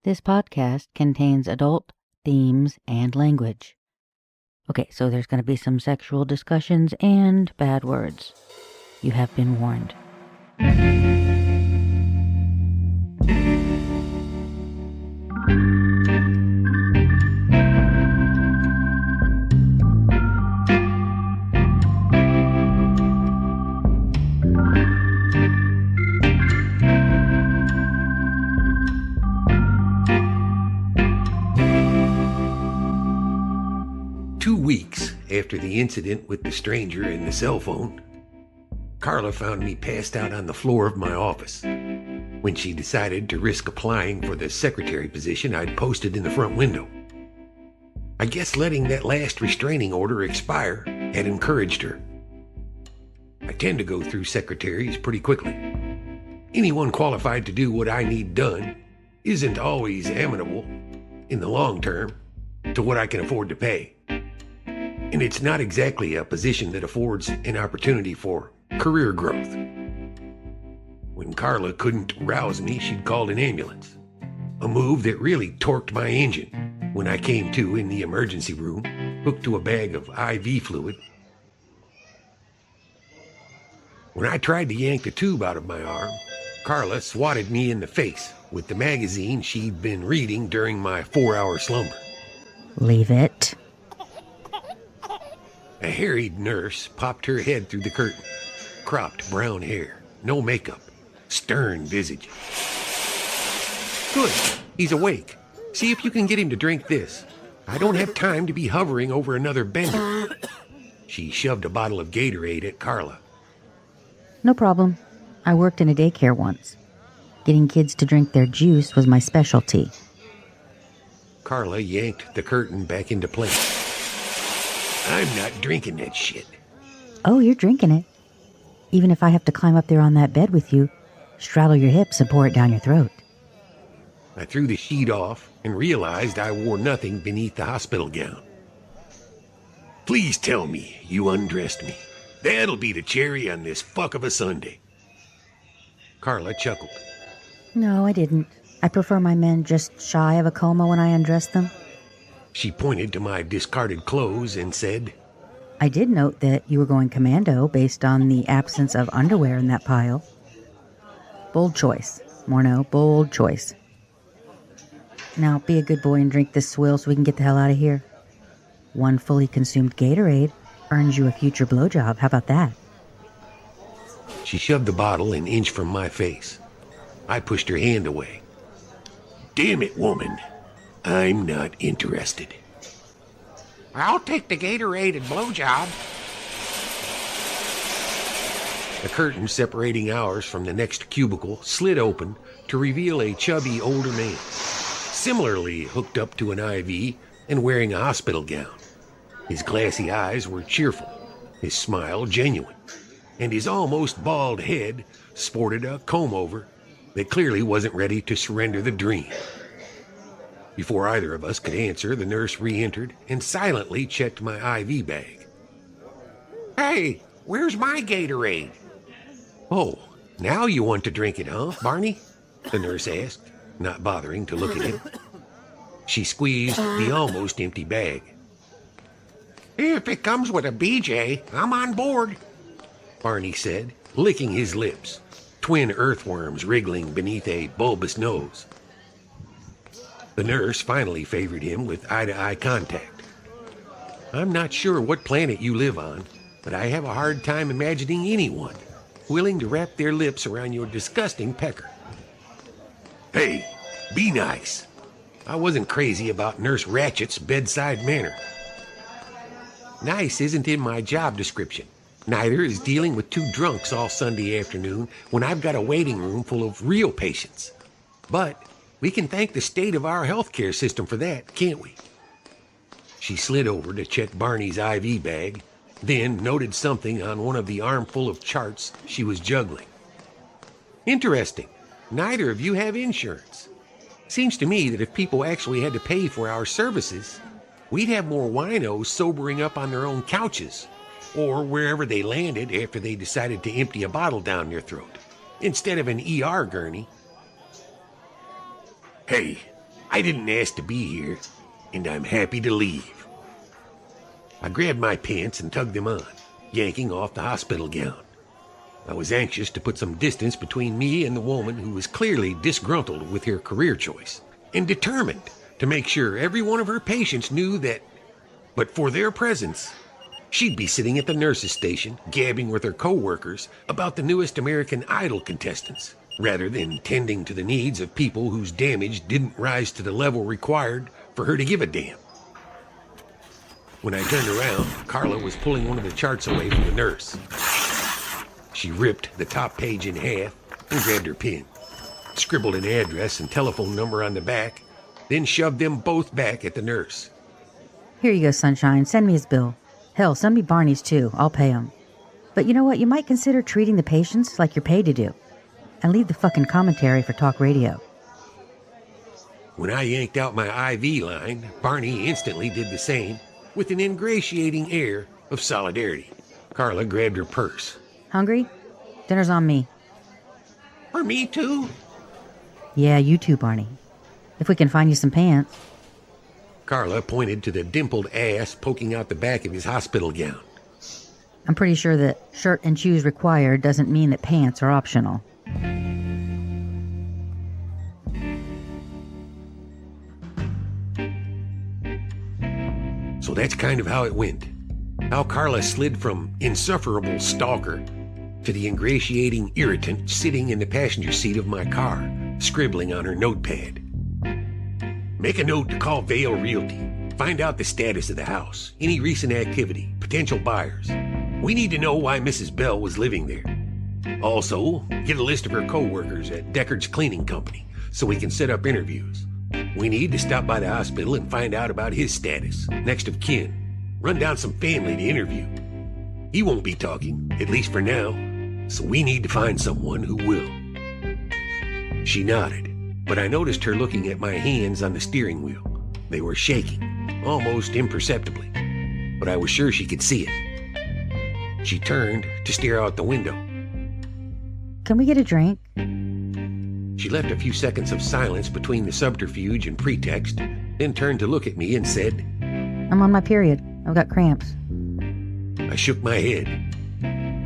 This podcast contains adult themes and language. Okay, so there's going to be some sexual discussions and bad words. You have been warned. 2 weeks after the incident with the stranger and the cell phone, Carla found me passed out on the floor of my office when she decided to risk applying for the secretary position I'd posted in the front window. I guess letting that last restraining order expire had encouraged her. I tend to go through secretaries pretty quickly. Anyone qualified to do what I need done isn't always amenable, in the long term, to what I can afford to pay. And it's not exactly a position that affords an opportunity for career growth. When Carla couldn't rouse me, she'd called an ambulance, a move that really torqued my engine when I came to in the emergency room, hooked to a bag of IV fluid. When I tried to yank the tube out of my arm, Carla swatted me in the face with the magazine she'd been reading during my 4-hour slumber. Leave it. A harried nurse popped her head through the curtain. Cropped brown hair, no makeup, stern visage. Good, he's awake. See if you can get him to drink this. I don't have time to be hovering over another bender. She shoved a bottle of Gatorade at Carla. No problem. I worked in a daycare once. Getting kids to drink their juice was my specialty. Carla yanked the curtain back into place. I'm not drinking that shit. Oh, you're drinking it. Even if I have to climb up there on that bed with you, straddle your hips and pour it down your throat. I threw the sheet off and realized I wore nothing beneath the hospital gown. Please tell me you undressed me. That'll be the cherry on this fuck of a Sunday. Carla chuckled. No, I didn't. I prefer my men just shy of a coma when I undress them. She pointed to my discarded clothes and said, I did note that you were going commando based on the absence of underwear in that pile. Bold choice, Morno, bold choice. Now, be a good boy and drink this swill so we can get the hell out of here. One fully consumed Gatorade earns you a future blowjob. How about that? She shoved the bottle an inch from my face. I pushed her hand away. Damn it, woman. I'm not interested. I'll take the Gatorade and blowjob. The curtain separating ours from the next cubicle slid open to reveal a chubby older man, similarly hooked up to an IV and wearing a hospital gown. His glassy eyes were cheerful, his smile genuine, and his almost bald head sported a comb-over that clearly wasn't ready to surrender the dream. Before either of us could answer, the nurse re-entered and silently checked my IV bag. Hey, where's my Gatorade? Oh, now you want to drink it, huh, Barney? The nurse asked, not bothering to look at him. She squeezed the almost empty bag. If it comes with a BJ, I'm on board, Barney said, licking his lips, twin earthworms wriggling beneath a bulbous nose. The nurse finally favored him with eye-to-eye contact. I'm not sure what planet you live on, but I have a hard time imagining anyone willing to wrap their lips around your disgusting pecker. Hey, be nice. I wasn't crazy about Nurse Ratchet's bedside manner. Nice isn't in my job description. Neither is dealing with 2 drunks all Sunday afternoon when I've got a waiting room full of real patients. But we can thank the state of our healthcare system for that, can't we? She slid over to check Barney's IV bag, then noted something on one of the armful of charts she was juggling. Interesting. Neither of you have insurance. Seems to me that if people actually had to pay for our services, we'd have more winos sobering up on their own couches, or wherever they landed after they decided to empty a bottle down their throat, instead of an ER gurney. Hey, I didn't ask to be here, and I'm happy to leave. I grabbed my pants and tugged them on, yanking off the hospital gown. I was anxious to put some distance between me and the woman who was clearly disgruntled with her career choice, and determined to make sure every one of her patients knew that, but for their presence, she'd be sitting at the nurse's station, gabbing with her co-workers about the newest American Idol contestants, rather than tending to the needs of people whose damage didn't rise to the level required for her to give a damn. When I turned around, Carla was pulling one of the charts away from the nurse. She ripped the top page in half and grabbed her pen, scribbled an address and telephone number on the back, then shoved them both back at the nurse. Here you go, Sunshine. Send me his bill. Hell, send me Barney's too. I'll pay him. But you know what? You might consider treating the patients like you're paid to do. And leave the fucking commentary for talk radio. When I yanked out my IV line, Barney instantly did the same with an ingratiating air of solidarity. Carla grabbed her purse. Hungry? Dinner's on me. For me too? Yeah, you too, Barney. If we can find you some pants. Carla pointed to the dimpled ass poking out the back of his hospital gown. I'm pretty sure that shirt and shoes required doesn't mean that pants are optional. So that's kind of how it went. How Carla slid from insufferable stalker to the ingratiating irritant sitting in the passenger seat of my car, scribbling on her notepad. Make a note to call Vale Realty. Find out the status of the house, any recent activity, potential buyers. We need to know why Mrs. Bell was living there. Also, get a list of her co-workers at Deckard's Cleaning Company so we can set up interviews. We need to stop by the hospital and find out about his status, next of kin. Run down some family to interview. He won't be talking, at least for now, so we need to find someone who will. She nodded, but I noticed her looking at my hands on the steering wheel. They were shaking, almost imperceptibly, but I was sure she could see it. She turned to stare out the window. Can we get a drink? She left a few seconds of silence between the subterfuge and pretext, then turned to look at me and said, I'm on my period. I've got cramps. I shook my head.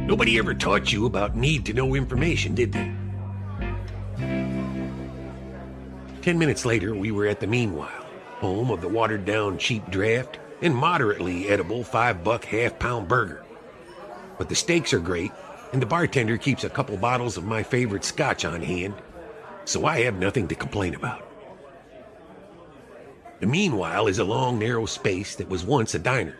Nobody ever taught you about need-to-know information, did they? 10 minutes later, we were at the Meanwhile, home of the watered-down cheap draft and moderately edible $5 half-pound burger. But the steaks are great, and the bartender keeps a couple bottles of my favorite scotch on hand, so I have nothing to complain about. The Meanwhile is a long, narrow space that was once a diner.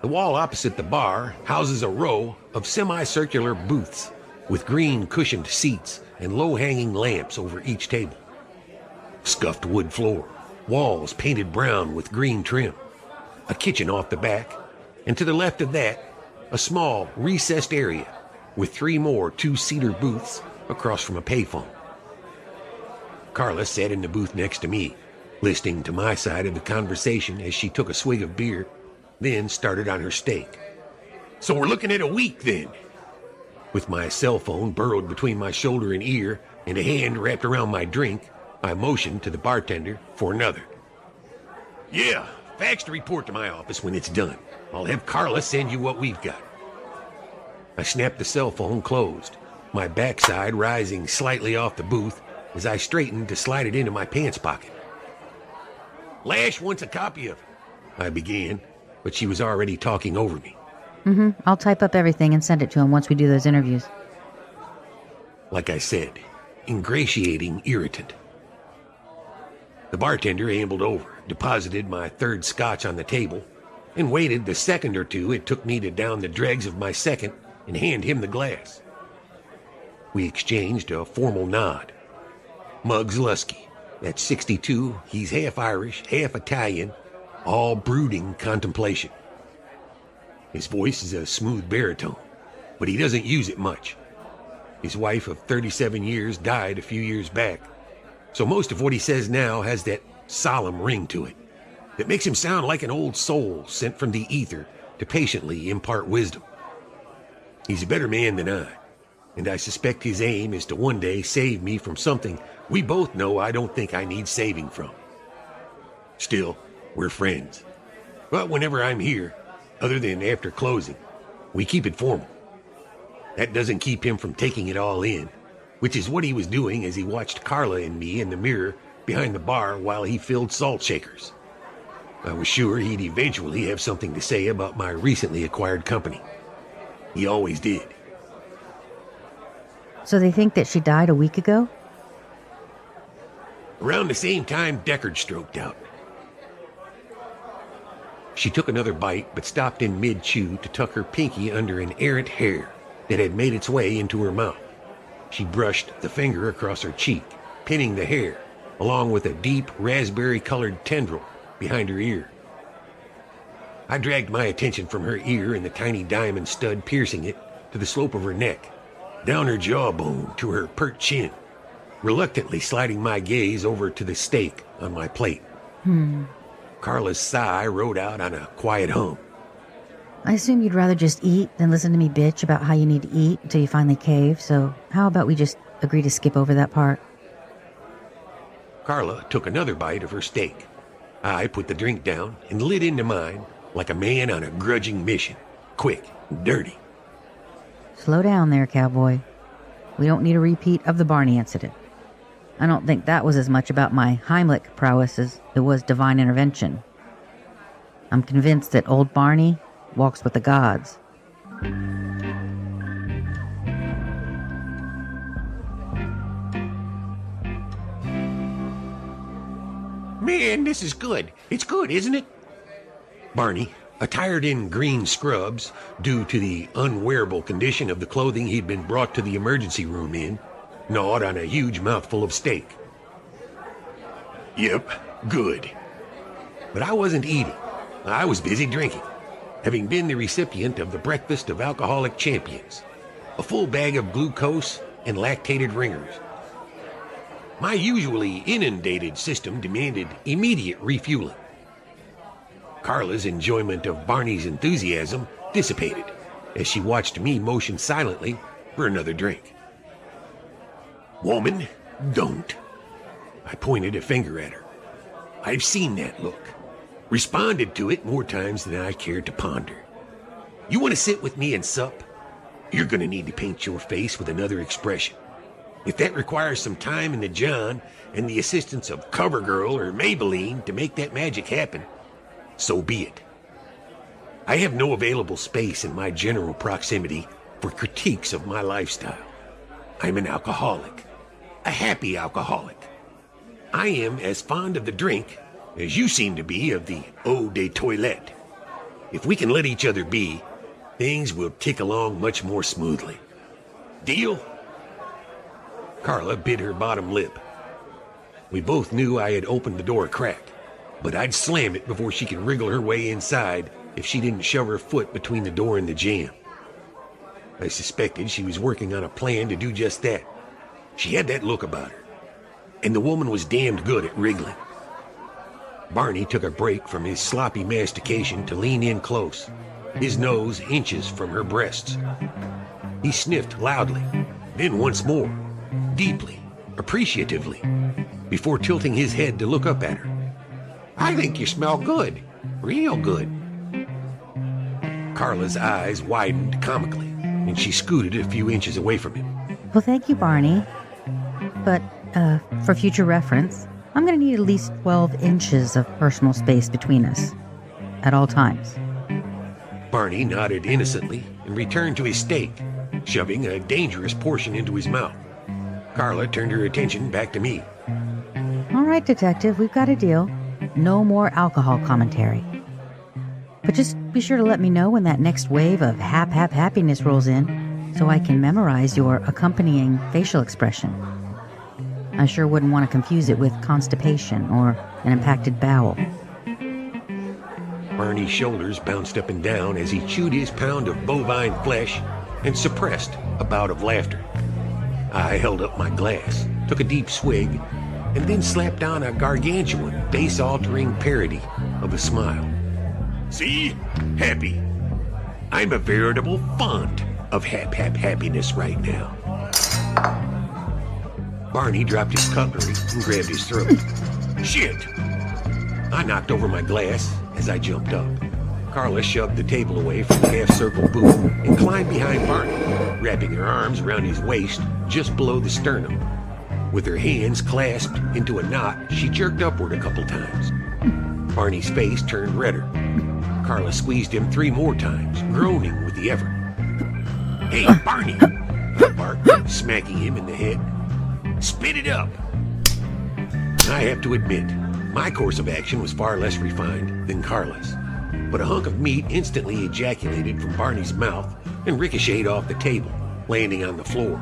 The wall opposite the bar houses a row of semicircular booths with green cushioned seats and low-hanging lamps over each table. Scuffed wood floor, walls painted brown with green trim, a kitchen off the back, and to the left of that, a small recessed area with 3 more 2-seater booths across from a payphone. Carla sat in the booth next to me, listening to my side of the conversation as she took a swig of beer, then started on her steak. So we're looking at a week then. With my cell phone burrowed between my shoulder and ear and a hand wrapped around my drink, I motioned to the bartender for another. Yeah, fax the report to my office when it's done. I'll have Carla send you what we've got. I snapped the cell phone closed, my backside rising slightly off the booth as I straightened to slide it into my pants pocket. Lash wants a copy of it, I began, but she was already talking over me. I'll type up everything and send it to him once we do those interviews. Like I said, ingratiating irritant. The bartender ambled over, deposited my 3rd scotch on the table, and waited the second or two it took me to down the dregs of my second and hand him the glass. We exchanged a formal nod. Muggs Lusky, at 62, he's half Irish, half Italian, all brooding contemplation. His voice is a smooth baritone, but he doesn't use it much. His wife of 37 years died a few years back, so most of what he says now has that solemn ring to it that makes him sound like an old soul sent from the ether to patiently impart wisdom. He's a better man than I, and I suspect his aim is to one day save me from something we both know I don't think I need saving from. Still, we're friends. But whenever I'm here, other than after closing, we keep it formal. That doesn't keep him from taking it all in, which is what he was doing as he watched Carla and me in the mirror behind the bar while he filled salt shakers. I was sure he'd eventually have something to say about my recently acquired company. He always did. So they think that she died a week ago? Around the same time Deckard stroked out. She took another bite, but stopped in mid-chew to tuck her pinky under an errant hair that had made its way into her mouth. She brushed the finger across her cheek, pinning the hair, along with a deep raspberry-colored tendril behind her ear. I dragged my attention from her ear and the tiny diamond stud piercing it to the slope of her neck, down her jawbone to her pert chin, reluctantly sliding my gaze over to the steak on my plate. Carla's sigh rode out on a quiet hum. I assume you'd rather just eat than listen to me bitch about how you need to eat until you finally cave, so how about we just agree to skip over that part? Carla took another bite of her steak. I put the drink down and lit into mine like a man on a grudging mission, quick and dirty. Slow down there, cowboy. We don't need a repeat of the Barney incident. I don't think that was as much about my Heimlich prowess as it was divine intervention. I'm convinced that old Barney walks with the gods. Man, this is good. It's good, isn't it? Barney, attired in green scrubs due to the unwearable condition of the clothing he'd been brought to the emergency room in, gnawed on a huge mouthful of steak. Yep, good. But I wasn't eating. I was busy drinking, having been the recipient of the breakfast of alcoholic champions, a full bag of glucose and lactated ringers. My usually inundated system demanded immediate refueling. Carla's enjoyment of Barney's enthusiasm dissipated as she watched me motion silently for another drink. Woman, don't. I pointed a finger at her. I've seen that look, responded to it more times than I cared to ponder. You want to sit with me and sup? You're going to need to paint your face with another expression. If that requires some time in the John and the assistance of CoverGirl or Maybelline to make that magic happen, so be it. I have no available space in my general proximity for critiques of my lifestyle. I'm an alcoholic, a happy alcoholic. I am as fond of the drink as you seem to be of the eau de toilette. If we can let each other be, things will tick along much more smoothly. Deal? Carla bit her bottom lip. We both knew I had opened the door a crack, but I'd slam it before she could wriggle her way inside if she didn't shove her foot between the door and the jamb. I suspected she was working on a plan to do just that. She had that look about her, and the woman was damned good at wriggling. Barney took a break from his sloppy mastication to lean in close, his nose inches from her breasts. He sniffed loudly, then once more, deeply, appreciatively, before tilting his head to look up at her. I think you smell good. Real good. Carla's eyes widened comically, and she scooted a few inches away from him. Well, thank you, Barney. But, for future reference, I'm going to need at least 12 inches of personal space between us, at all times. Barney nodded innocently and returned to his steak, shoving a dangerous portion into his mouth. Carla turned her attention back to me. All right, detective, we've got a deal. No more alcohol commentary. But just be sure to let me know when that next wave of happiness rolls in, so I can memorize your accompanying facial expression. I sure wouldn't want to confuse it with constipation or an impacted bowel. Barney's shoulders bounced up and down as he chewed his pound of bovine flesh and suppressed a bout of laughter. I held up my glass, took a deep swig, and then slapped on a gargantuan, base-altering parody of a smile. See? Happy. I'm a veritable font of happiness right now. Barney dropped his cutlery and grabbed his throat. Shit! I knocked over my glass as I jumped up. Carla shoved the table away from the half-circle booth and climbed behind Barney, wrapping her arms around his waist just below the sternum. With her hands clasped into a knot, she jerked upward a couple times. Barney's face turned redder. Carla squeezed him 3 more times, groaning with the effort. Hey, Barney! I barked, smacking him in the head. Spit it up! I have to admit, my course of action was far less refined than Carla's. But a hunk of meat instantly ejaculated from Barney's mouth and ricocheted off the table, landing on the floor.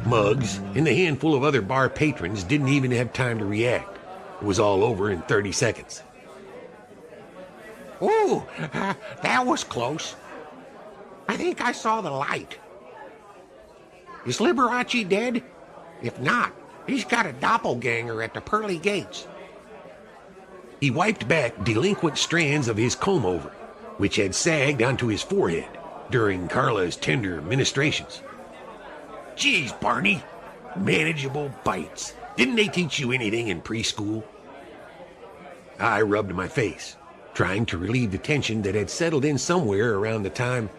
Muggs and the handful of other bar patrons didn't even have time to react. It was all over in 30 seconds. Ooh, that was close. I think I saw the light. Is Liberace dead? If not, he's got a doppelganger at the pearly gates. He wiped back delinquent strands of his comb-over, which had sagged onto his forehead during Carla's tender ministrations. Geez, Barney, manageable bites. Didn't they teach you anything in preschool? I rubbed my face, trying to relieve the tension that had settled in somewhere around the time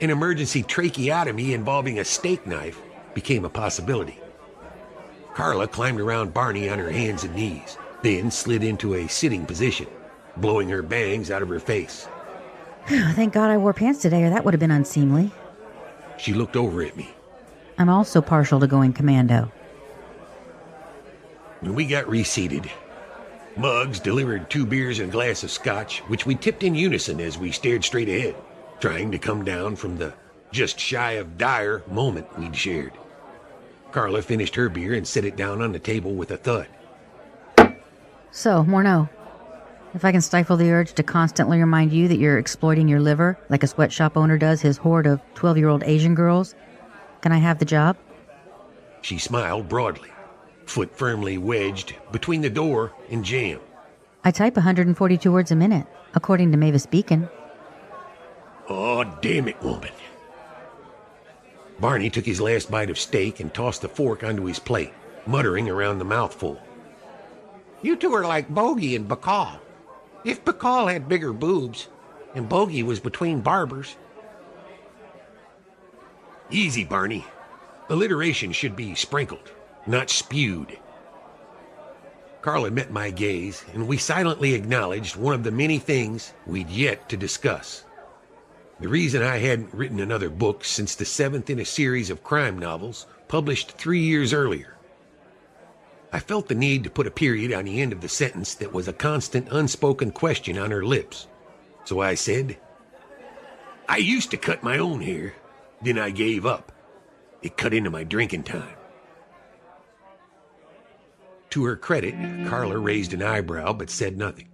an emergency tracheotomy involving a steak knife became a possibility. Carla climbed around Barney on her hands and knees, then slid into a sitting position, blowing her bangs out of her face. Thank God I wore pants today, or that would have been unseemly. She looked over at me. I'm also partial to going commando. When we got reseated, Muggs delivered 2 beers and a glass of scotch, which we tipped in unison as we stared straight ahead, trying to come down from the just shy of dire moment we'd shared. Carla finished her beer and set it down on the table with a thud. So, Morneau, if I can stifle the urge to constantly remind you that you're exploiting your liver like a sweatshop owner does his horde of 12-year-old Asian girls, can I have the job? She smiled broadly, foot firmly wedged between the door and jamb. I type 142 words a minute, according to Mavis Beacon. Oh, damn it, woman. Barney took his last bite of steak and tossed the fork onto his plate, muttering around the mouthful. You two are like Bogey and Bacall. If Bacall had bigger boobs, and Bogey was between barbers. Easy, Barney. Alliteration should be sprinkled, not spewed. Carla met my gaze, and we silently acknowledged one of the many things we'd yet to discuss. The reason I hadn't written another book since the 7th in a series of crime novels published 3 years earlier. I felt the need to put a period on the end of the sentence that was a constant unspoken question on her lips. So I said, I used to cut my own hair, then I gave up. It cut into my drinking time. To her credit, Carla raised an eyebrow but said nothing.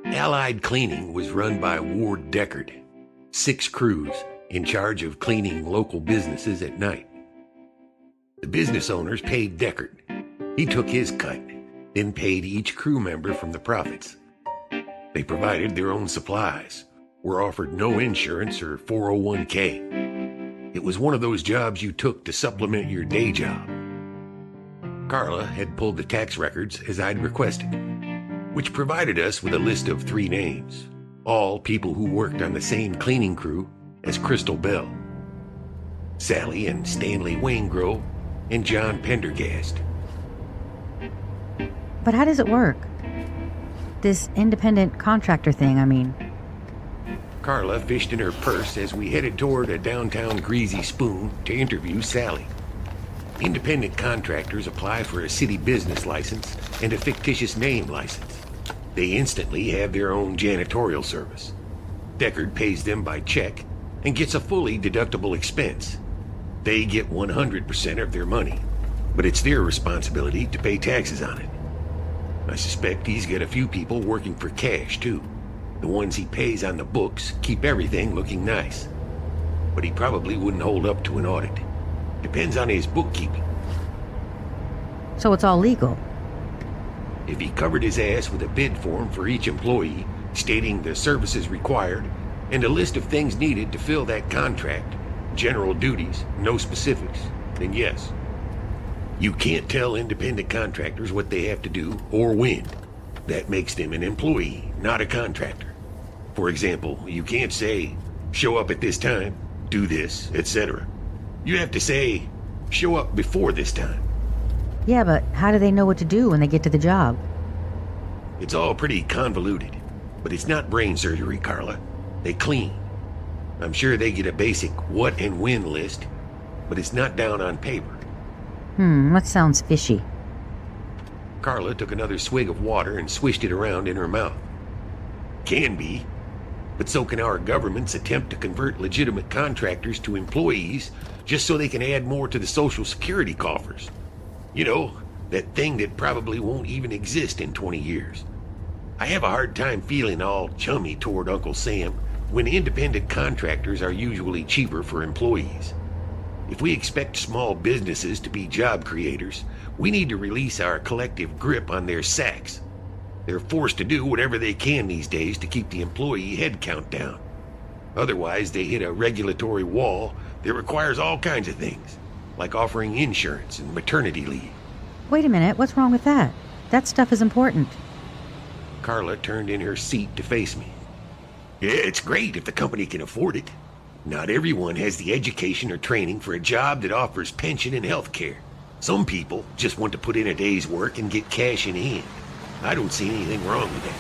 Allied Cleaning was run by Ward Deckard, 6 crews in charge of cleaning local businesses at night. The business owners paid Deckard. He took his cut, then paid each crew member from the profits. They provided their own supplies, were offered no insurance or 401k. It was one of those jobs you took to supplement your day job. Carla had pulled the tax records as I'd requested, which provided us with a list of 3 names, all people who worked on the same cleaning crew as Crystal Bell. Sally and Stanley Waingrove and John Pendergast. But how does it work? This independent contractor thing, I mean. Carla fished in her purse as we headed toward a downtown Greasy Spoon to interview Sally. Independent contractors apply for a city business license and a fictitious name license. They instantly have their own janitorial service. Deckard pays them by check and gets a fully deductible expense. They get 100% of their money, but it's their responsibility to pay taxes on it. I suspect he's got a few people working for cash, too. The ones he pays on the books keep everything looking nice. But he probably wouldn't hold up to an audit. Depends on his bookkeeping. So it's all legal. If he covered his ass with a bid form for each employee, stating the services required, and a list of things needed to fill that contract, general duties, no specifics, then yes. You can't tell independent contractors what they have to do or when. That makes them an employee, not a contractor. For example, you can't say, show up at this time, do this, etc. You have to say, show up before this time. Yeah, but how do they know what to do when they get to the job? It's all pretty convoluted, but it's not brain surgery, Carla. They clean. I'm sure they get a basic what and when list, but it's not down on paper. That sounds fishy. Carla took another swig of water and swished it around in her mouth. Can be, but so can our government's attempt to convert legitimate contractors to employees just so they can add more to the Social Security coffers. You know, that thing that probably won't even exist in 20 years. I have a hard time feeling all chummy toward Uncle Sam when independent contractors are usually cheaper for employees. If we expect small businesses to be job creators, we need to release our collective grip on their sacks. They're forced to do whatever they can these days to keep the employee headcount down. Otherwise, they hit a regulatory wall that requires all kinds of things, like offering insurance and maternity leave. Wait a minute, what's wrong with that? That stuff is important. Carla turned in her seat to face me. Yeah, it's great if the company can afford it. Not everyone has the education or training for a job that offers pension and health care. Some people just want to put in a day's work and get cash in hand. I don't see anything wrong with that.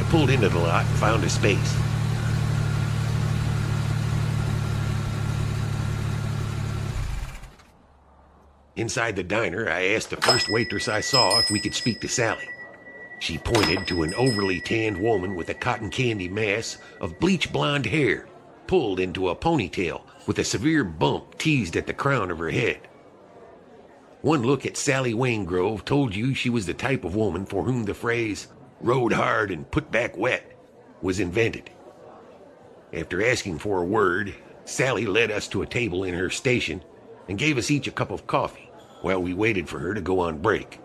I pulled into the lot and found a space. Inside the diner, I asked the first waitress I saw if we could speak to Sally. She pointed to an overly tanned woman with a cotton candy mass of bleach blonde hair, pulled into a ponytail with a severe bump teased at the crown of her head. One look at Sally Wainwright told you she was the type of woman for whom the phrase, rode hard and put back wet, was invented. After asking for a word, Sally led us to a table in her station and gave us each a cup of coffee while we waited for her to go on break.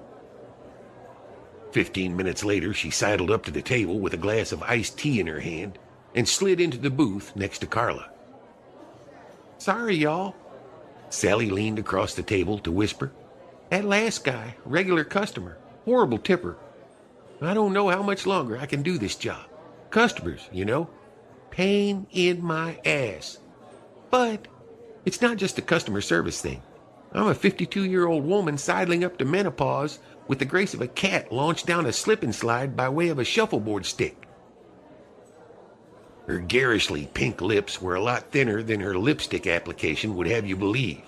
15 minutes later, she sidled up to the table with a glass of iced tea in her hand and slid into the booth next to Carla. Sorry, y'all. Sally leaned across the table to whisper. That last guy, regular customer, horrible tipper. I don't know how much longer I can do this job. Customers, you know. Pain in my ass. But it's not just a customer service thing. I'm a 52-year-old woman sidling up to menopause with the grace of a cat launched down a slip and slide by way of a shuffleboard stick. Her garishly pink lips were a lot thinner than her lipstick application would have you believe,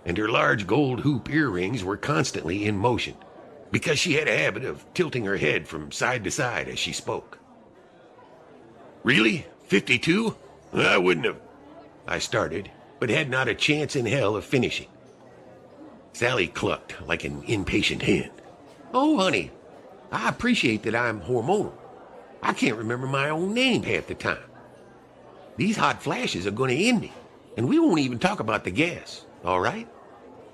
and her large gold hoop earrings were constantly in motion, because she had a habit of tilting her head from side to side as she spoke. Really? 52? I wouldn't have... I started, but had not a chance in hell of finishing. Sally clucked like an impatient hen. Oh, honey, I appreciate that I'm hormonal. I can't remember my own name half the time. These hot flashes are going to end me, and we won't even talk about the gas, all right?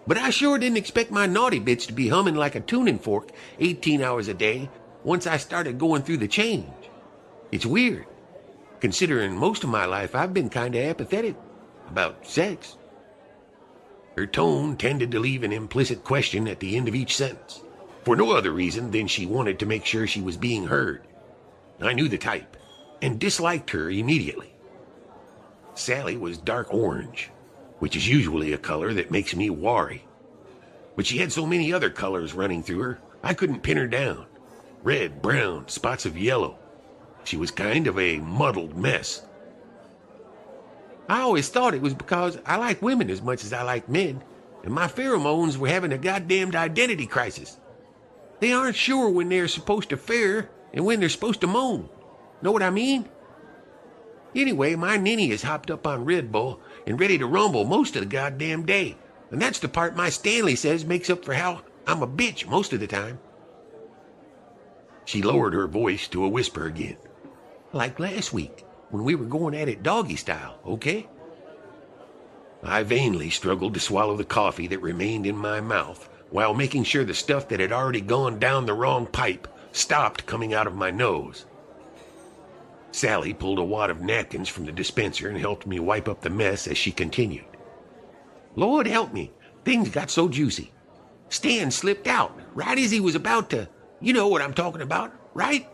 But I sure didn't expect my naughty bits to be humming like a tuning fork 18 hours a day once I started going through the change. It's weird, considering most of my life I've been kind of apathetic about sex. Her tone tended to leave an implicit question at the end of each sentence, for no other reason than she wanted to make sure she was being heard. I knew the type, and disliked her immediately. Sally was dark orange, which is usually a color that makes me wary. But she had so many other colors running through her, I couldn't pin her down. Red, brown, spots of yellow. She was kind of a muddled mess. I always thought it was because I like women as much as I like men, and my pheromones were having a goddamned identity crisis. They aren't sure when they're supposed to fare and when they're supposed to moan. Know what I mean? Anyway, my ninny is hopped up on Red Bull and ready to rumble most of the goddamn day. And that's the part my Stanley says makes up for how I'm a bitch most of the time. She lowered her voice to a whisper again. Like last week, when we were going at it doggy style, okay? I vainly struggled to swallow the coffee that remained in my mouth while making sure the stuff that had already gone down the wrong pipe stopped coming out of my nose. Sally pulled a wad of napkins from the dispenser and helped me wipe up the mess as she continued. Lord help me, things got so juicy. Stan slipped out right as he was about to, you know what I'm talking about, right?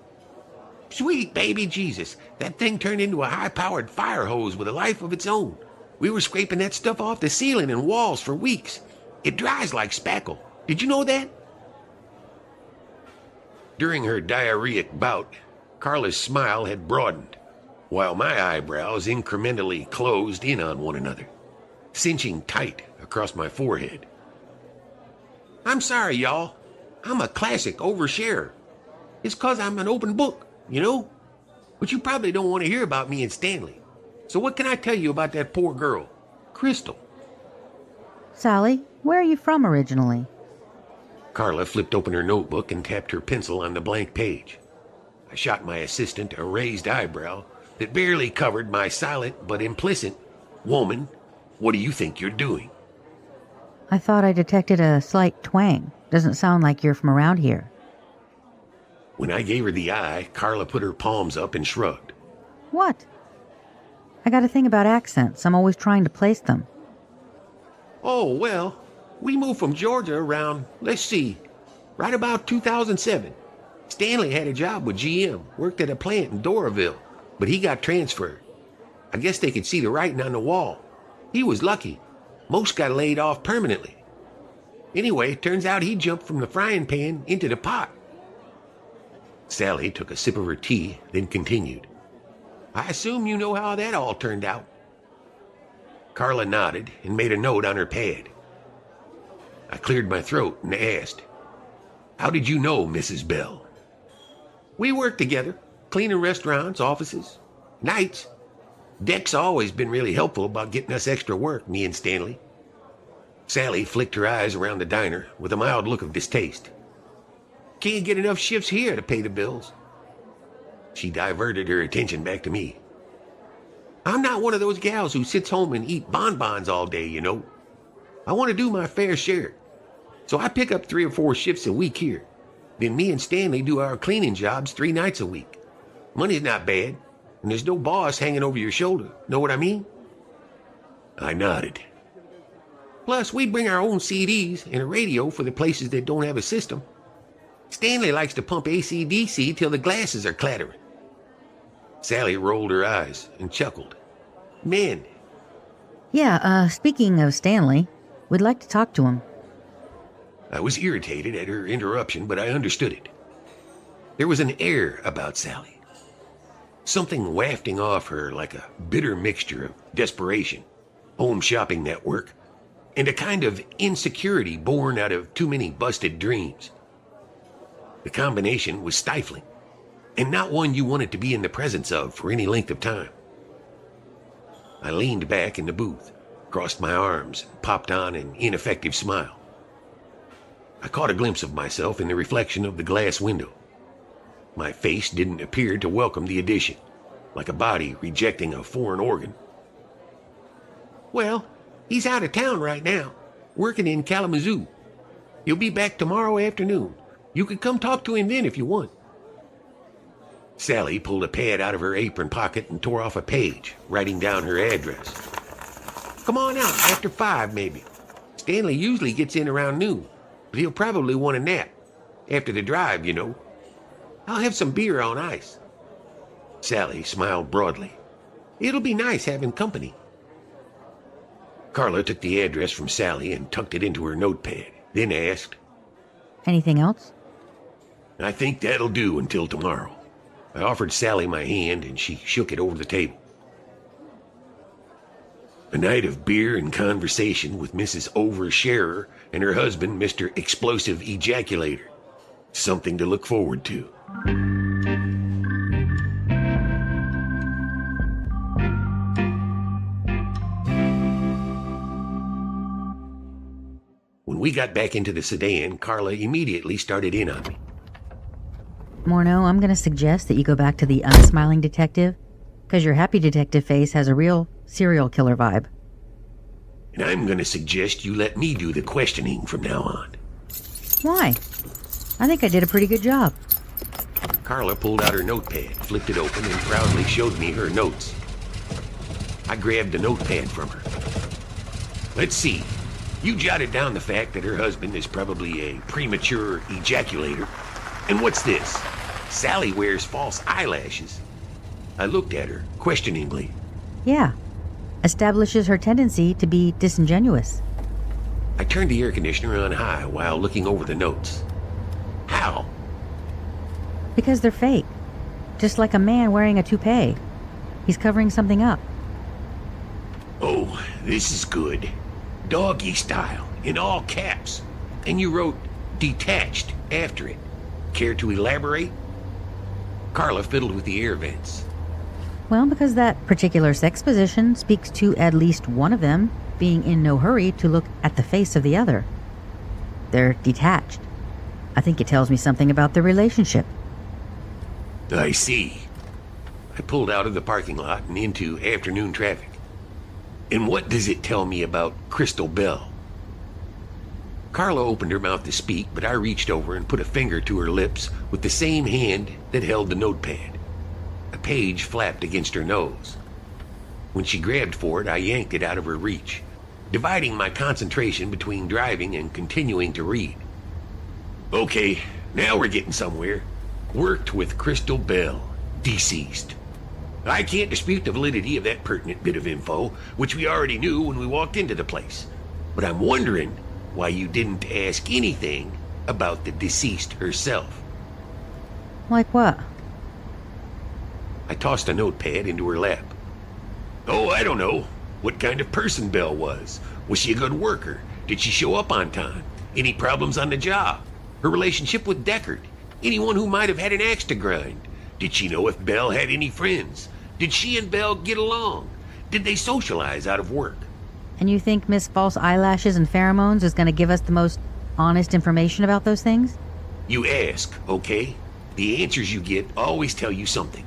Sweet baby Jesus, that thing turned into a high-powered fire hose with a life of its own. We were scraping that stuff off the ceiling and walls for weeks. It dries like spackle. Did you know that? During her diarrheic bout, Carla's smile had broadened, while my eyebrows incrementally closed in on one another, cinching tight across my forehead. I'm sorry, y'all. I'm a classic oversharer. It's 'cause I'm an open book, you know? But you probably don't want to hear about me and Stanley. So what can I tell you about that poor girl, Crystal? Sally, where are you from originally? Carla flipped open her notebook and tapped her pencil on the blank page. I shot my assistant a raised eyebrow that barely covered my silent but implicit, "Woman, what do you think you're doing?" I thought I detected a slight twang. Doesn't sound like you're from around here. When I gave her the eye, Carla put her palms up and shrugged. What? I got a thing about accents. I'm always trying to place them. Oh, well, we moved from Georgia around, let's see, right about 2007. Stanley had a job with GM, worked at a plant in Doraville, but he got transferred. I guess they could see the writing on the wall. He was lucky. Most got laid off permanently. Anyway, it turns out he jumped from the frying pan into the pot. Sally took a sip of her tea, then continued. I assume you know how that all turned out. Carla nodded and made a note on her pad. I cleared my throat and asked, How did you know Mrs. Bell? We worked together, cleaning restaurants, offices, nights. Dex always been really helpful about getting us extra work, me and Stanley. Sally flicked her eyes around the diner with a mild look of distaste. Can't get enough shifts here to pay the bills. She diverted her attention back to me. I'm not one of those gals who sits home and eat bonbons all day, you know. I want to do my fair share. So I pick up 3 or 4 shifts a week here. Then me and Stanley do our cleaning jobs 3 nights a week. Money's not bad, and there's no boss hanging over your shoulder. Know what I mean? I nodded. Plus, we bring our own CDs and a radio for the places that don't have a system. Stanley likes to pump AC/DC till the glasses are clattering. Sally rolled her eyes and chuckled. Men. Yeah, speaking of Stanley, we'd like to talk to him. I was irritated at her interruption, but I understood it. There was an air about Sally. Something wafting off her like a bitter mixture of desperation, home shopping network, and a kind of insecurity born out of too many busted dreams. The combination was stifling, and not one you wanted to be in the presence of for any length of time. I leaned back in the booth, crossed my arms, and popped on an ineffective smile. I caught a glimpse of myself in the reflection of the glass window. My face didn't appear to welcome the addition, like a body rejecting a foreign organ. Well, he's out of town right now, working in Kalamazoo. He'll be back tomorrow afternoon. You could come talk to him then if you want. Sally pulled a pad out of her apron pocket and tore off a page, writing down her address. Come on out after 5, maybe. Stanley usually gets in around noon, but he'll probably want a nap. After the drive, you know. I'll have some beer on ice. Sally smiled broadly. It'll be nice having company. Carla took the address from Sally and tucked it into her notepad, then asked, Anything else? I think that'll do until tomorrow. I offered Sally my hand, and she shook it over the table. A night of beer and conversation with Mrs. Oversharer and her husband, Mr. Explosive Ejaculator. Something to look forward to. When we got back into the sedan, Carla immediately started in on me. Morno, I'm going to suggest that you go back to the unsmiling detective, because your happy detective face has a real serial killer vibe. And I'm gonna suggest you let me do the questioning from now on. Why? I think I did a pretty good job. Carla pulled out her notepad, flipped it open, and proudly showed me her notes. I grabbed the notepad from her. Let's see. You jotted down the fact that her husband is probably a premature ejaculator. And what's this? Sally wears false eyelashes. I looked at her questioningly. Yeah. Establishes her tendency to be disingenuous. I turned the air conditioner on high while looking over the notes. How? Because they're fake. Just like a man wearing a toupee. He's covering something up. Oh, this is good. Doggy style, in all caps. And you wrote detached after it. Care to elaborate? Carla fiddled with the air vents. Well, because that particular sex position speaks to at least one of them being in no hurry to look at the face of the other. They're detached. I think it tells me something about their relationship. I see. I pulled out of the parking lot and into afternoon traffic. And what does it tell me about Crystal Bell? Carla opened her mouth to speak, but I reached over and put a finger to her lips with the same hand that held the notepad. A page flapped against her nose. When she grabbed for it, I yanked it out of her reach, dividing my concentration between driving and continuing to read. Okay, now we're getting somewhere. Worked with Crystal Bell, deceased. I can't dispute the validity of that pertinent bit of info, which we already knew when we walked into the place. But I'm wondering why you didn't ask anything about the deceased herself. Like what? I tossed a notepad into her lap. Oh, I don't know. What kind of person Belle was? Was she a good worker? Did she show up on time? Any problems on the job? Her relationship with Deckard? Anyone who might have had an axe to grind? Did she know if Belle had any friends? Did she and Belle get along? Did they socialize out of work? And you think Miss False Eyelashes and Pheromones is going to give us the most honest information about those things? You ask, okay? The answers you get always tell you something.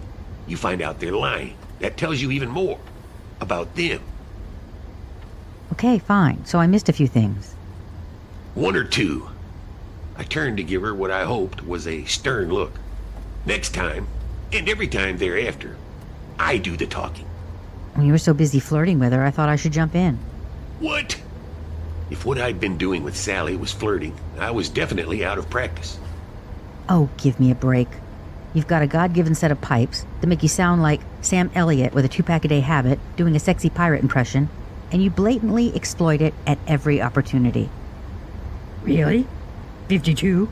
You find out they're lying. That tells you even more about them. Okay, fine. So I missed a few things. One or two. I turned to give her what I hoped was a stern look. Next time, and every time thereafter, I do the talking. When you were so busy flirting with her, I thought I should jump in. What? If what I'd been doing with Sally was flirting, I was definitely out of practice. Oh, give me a break. You've got a God-given set of pipes that make you sound like Sam Elliott with a 2-pack-a-day habit doing a sexy pirate impression, and you blatantly exploit it at every opportunity. Really? 52?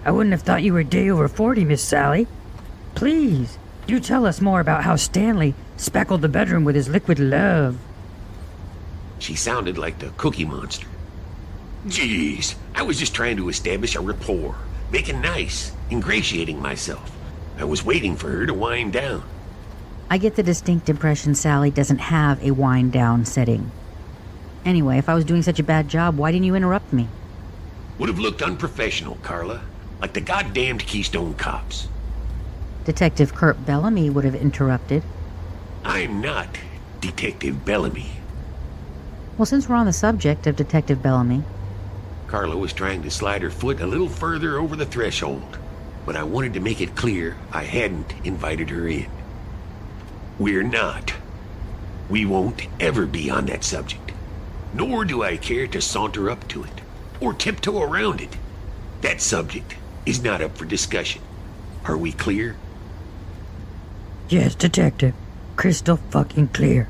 I wouldn't have thought you were a day over 40, Miss Sally. Please, do tell us more about how Stanley speckled the bedroom with his liquid love. She sounded like the Cookie Monster. Jeez, I was just trying to establish a rapport, making nice, ingratiating myself. I was waiting for her to wind down. I get the distinct impression Sally doesn't have a wind-down setting. Anyway, if I was doing such a bad job, why didn't you interrupt me? Would have looked unprofessional, Carla, like the goddamned Keystone Cops. Detective Kurt Bellamy would have interrupted. I'm not Detective Bellamy. Well, since we're on the subject of Detective Bellamy... Carla was trying to slide her foot a little further over the threshold, but I wanted to make it clear I hadn't invited her in. We're not. We won't ever be on that subject. Nor do I care to saunter up to it, or tiptoe around it. That subject is not up for discussion. Are we clear? Yes, Detective. Crystal fucking clear.